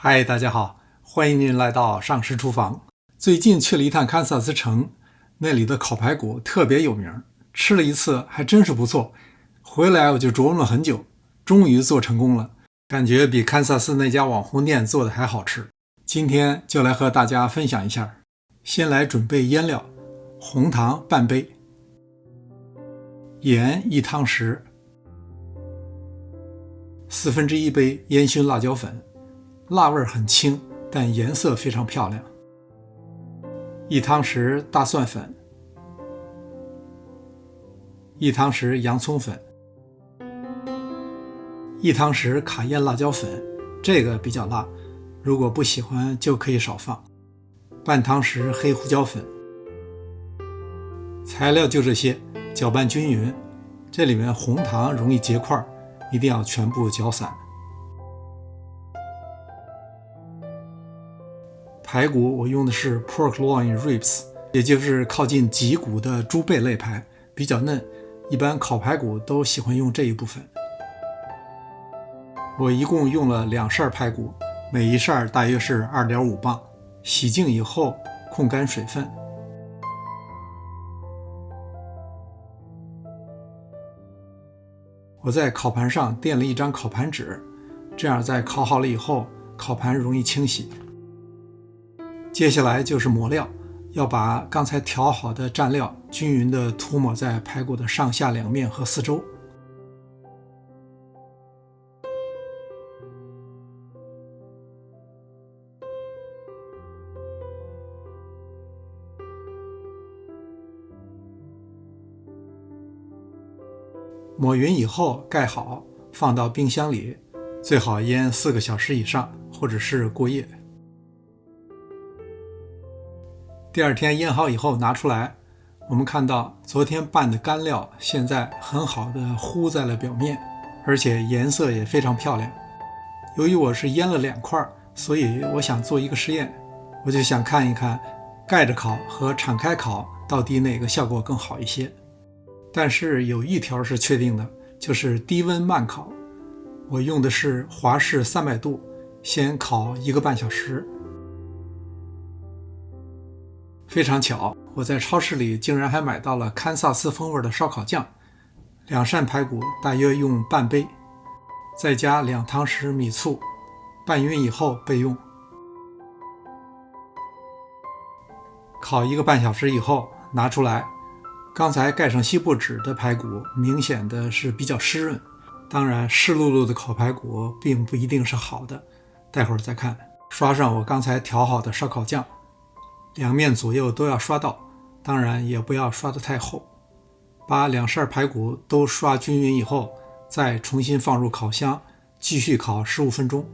嗨，大家好，欢迎您来到上师厨房。最近去了一趟堪萨斯城，那里的烤排骨特别有名，吃了一次还真是不错。回来我就琢磨了很久，终于做成功了，感觉比堪萨斯那家网红店做的还好吃。今天就来和大家分享一下。先来准备腌料：红糖半杯，盐1汤匙，1/4杯烟熏辣椒粉，辣味很轻，但颜色非常漂亮。1汤匙大蒜粉，1汤匙洋葱粉，1汤匙卡宴辣椒粉，这个比较辣，如果不喜欢就可以少放。半汤匙黑胡椒粉。材料就这些，搅拌均匀。这里面红糖容易结块，一定要全部搅散。排骨我用的是 pork loin ribs， 也就是靠近脊骨的猪背肋排，比较嫩，一般烤排骨都喜欢用这一部分。我一共用了2扇排骨，每一扇大约是2.5磅，洗净以后控干水分。我在烤盘上垫了一张烤盘纸，这样在烤好了以后，烤盘容易清洗。接下来就是抹料，要把刚才调好的蘸料均匀地涂抹在排骨的上下两面和四周。抹匀以后盖好，放到冰箱里，最好腌4个小时以上，或者是过夜。第二天腌好以后拿出来，我们看到昨天拌的干料现在很好的糊在了表面，而且颜色也非常漂亮。由于我是腌了2块，所以我想做一个实验，我就想看一看盖着烤和敞开烤到底哪个效果更好一些。但是有一条是确定的，就是低温慢烤。我用的是华氏300度，先烤1个半小时。非常巧，我在超市里竟然还买到了堪萨斯风味的烧烤酱。2扇排骨大约用半杯，再加2汤匙米醋，拌匀以后备用。烤1个半小时以后拿出来，刚才盖上锡箔纸的排骨明显的是比较湿润，当然湿漉漉的烤排骨并不一定是好的，待会儿再看。刷上我刚才调好的烧烤酱，两面左右都要刷到，当然也不要刷得太厚。把2扇排骨都刷均匀以后，再重新放入烤箱，继续烤15分钟。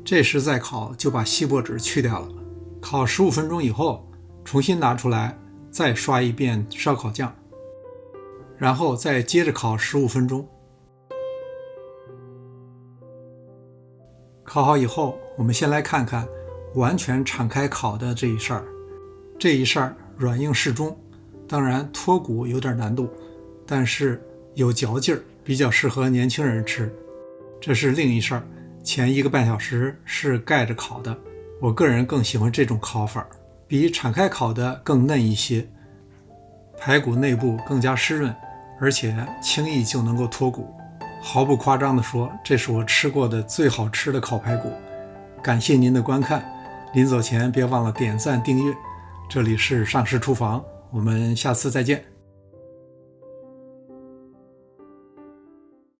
这时再烤就把锡箔纸去掉了。烤15分钟以后，重新拿出来，再刷一遍烧烤酱，然后再接着烤15分钟。烤好以后，我们先来看看完全敞开烤的这一扇。这一扇软硬适中，当然脱骨有点难度，但是有嚼劲儿，比较适合年轻人吃。这是另一扇，前1个半小时是盖着烤的，我个人更喜欢这种烤法，比敞开烤的更嫩一些，排骨内部更加湿润，而且轻易就能够脱骨。毫不夸张地说，这是我吃过的最好吃的烤排骨。感谢您的观看，临走前别忘了点赞订阅。这里是上师厨房，我们下次再见。